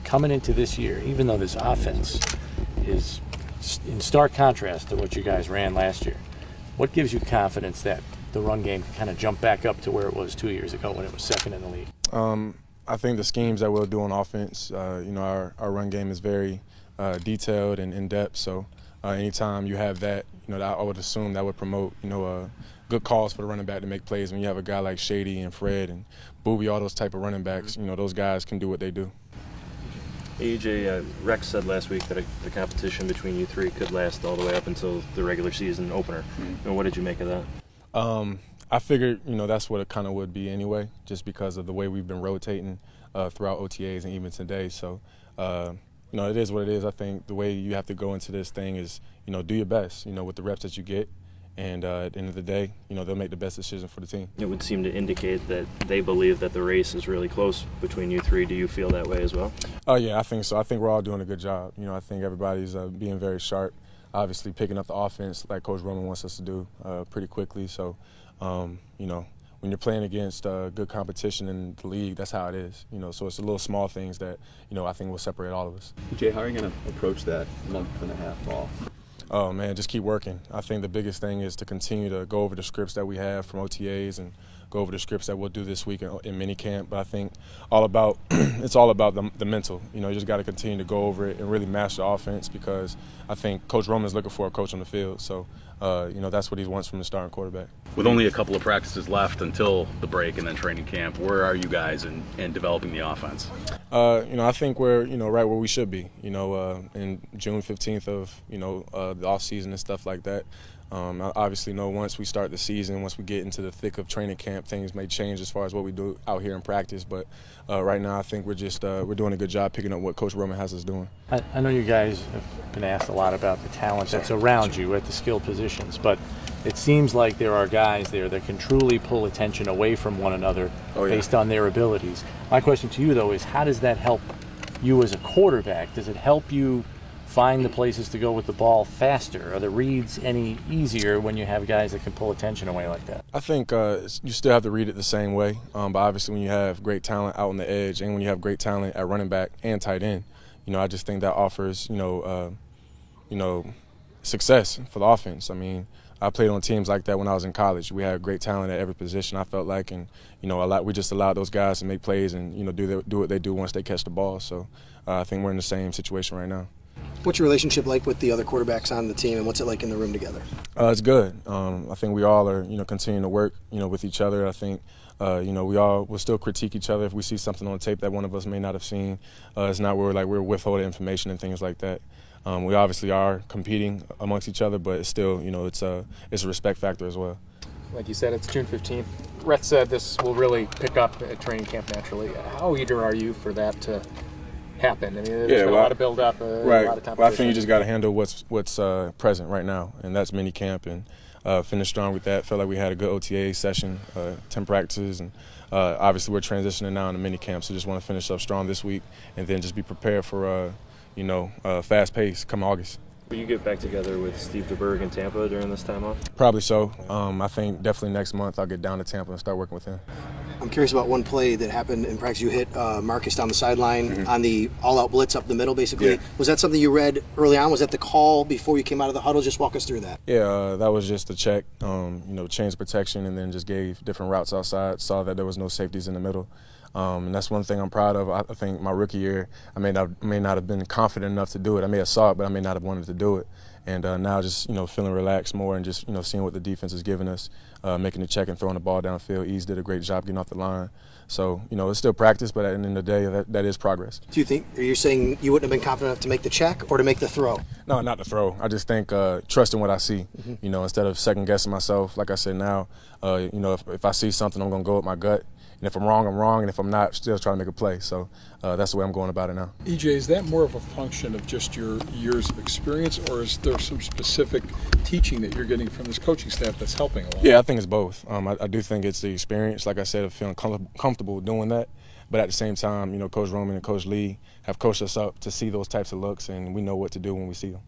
coming into this year, even though this offense is in stark contrast to what you guys ran last year, what gives you confidence that the run game can kind of jump back up to where it was 2 years ago when it was second in the league? I think the schemes that we'll do on offense, our run game is very detailed and in-depth. So anytime you have that, I would assume that would promote, good calls for the running back to make plays. When you have a guy like Shady and Fred and Booby, all those type of running backs, those guys can do what they do. AJ, Rex said last week that the competition between you three could last all the way up until the regular season opener. What did you make of that? I figured, that's what it kind of would be anyway, just because of the way we've been rotating throughout OTAs and even today. So, it is what it is. I think the way you have to go into this thing is, do your best, with the reps that you get. And at the end of the day, they'll make the best decision for the team. It would seem to indicate that they believe that the race is really close between you three. Do you feel that way as well? Oh, yeah, I think so. I think we're all doing a good job. I think everybody's being very sharp, obviously picking up the offense like Coach Roman wants us to do pretty quickly. So, when you're playing against good competition in the league, that's how it is. So it's the little small things that, I think will separate all of us. Jay, how are you going to approach that month and a half off? Oh, man, just keep working. I think the biggest thing is to continue to go over the scripts that we have from OTAs and go over the scripts that we'll do this week in minicamp. But I think it's all about the mental. You just got to continue to go over it and really master the offense, because I think Coach Roman's looking for a coach on the field. So, that's what he wants from the starting quarterback. With only a couple of practices left until the break and then training camp, where are you guys in developing the offense? I think we're, right where we should be, in June 15th of, the off season and stuff like that. I obviously know once we start the season, once we get into the thick of training camp, things may change as far as what we do out here in practice. But right now I think we're just we're doing a good job picking up what Coach Roman has us doing. I know you guys have been asked a lot about the talent that's around you at the skill positions, but it seems like there are guys there that can truly pull attention away from one another based on their abilities. My question to you, though, is how does that help you as a quarterback? Does it help you find the places to go with the ball faster? Are the reads any easier when you have guys that can pull attention away like that? I think you still have to read it the same way, but obviously when you have great talent out on the edge and when you have great talent at running back and tight end, I just think that offers, success for the offense. I mean, I played on teams like that when I was in college. We had great talent at every position, I felt like, and we just allowed those guys to make plays and do what they do once they catch the ball. So I think we're in the same situation right now. What's your relationship like with the other quarterbacks on the team, and what's it like in the room together? It's good. I think we all are, continuing to work, with each other. I think, we all will still critique each other if we see something on tape that one of us may not have seen. It's not where we're withholding information and things like that. We obviously are competing amongst each other, but it's still, it's a respect factor as well. Like you said, it's June 15th. Rhett said this will really pick up at training camp naturally. How eager are you for that to happen? I mean, there's been a lot of build-up, right. A lot of competition. Well, I think you just got to handle what's present right now, and that's mini camp, and finish strong with that. Felt like we had a good OTA session, 10 practices, and obviously we're transitioning now into mini camp, so just want to finish up strong this week and then just be prepared for fast pace come August. Will you get back together with Steve DeBerg in Tampa during this time off? Probably so. I think definitely next month I'll get down to Tampa and start working with him. I'm curious about one play that happened in practice. You hit Marcus down the sideline on the all-out blitz up the middle, basically. Yeah. Was that something you read early on? Was that the call before you came out of the huddle? Just walk us through that. Yeah, that was just a check, change protection, and then just gave different routes outside. Saw that there was no safeties in the middle. And that's one thing I'm proud of. I think my rookie year, I may not have been confident enough to do it. I may have saw it, but I may not have wanted to do it. And now just, feeling relaxed more and just, seeing what the defense is giving us, making the check and throwing the ball downfield. Ease did a great job getting off the line. So, it's still practice, but at the end of the day, that is progress. Do you think, are you saying you wouldn't have been confident enough to make the check or to make the throw? No, not the throw. I just think trusting what I see, instead of second-guessing myself. Like I said now, if I see something, I'm going to go with my gut. And if I'm wrong, I'm wrong. And if I'm not, still trying to make a play. So that's the way I'm going about it now. EJ, is that more of a function of just your years of experience, or is there some specific teaching that you're getting from this coaching staff that's helping a lot? Yeah, I think it's both. I do think it's the experience, like I said, of feeling comfortable doing that. But at the same time, Coach Roman and Coach Lee have coached us up to see those types of looks, and we know what to do when we see them.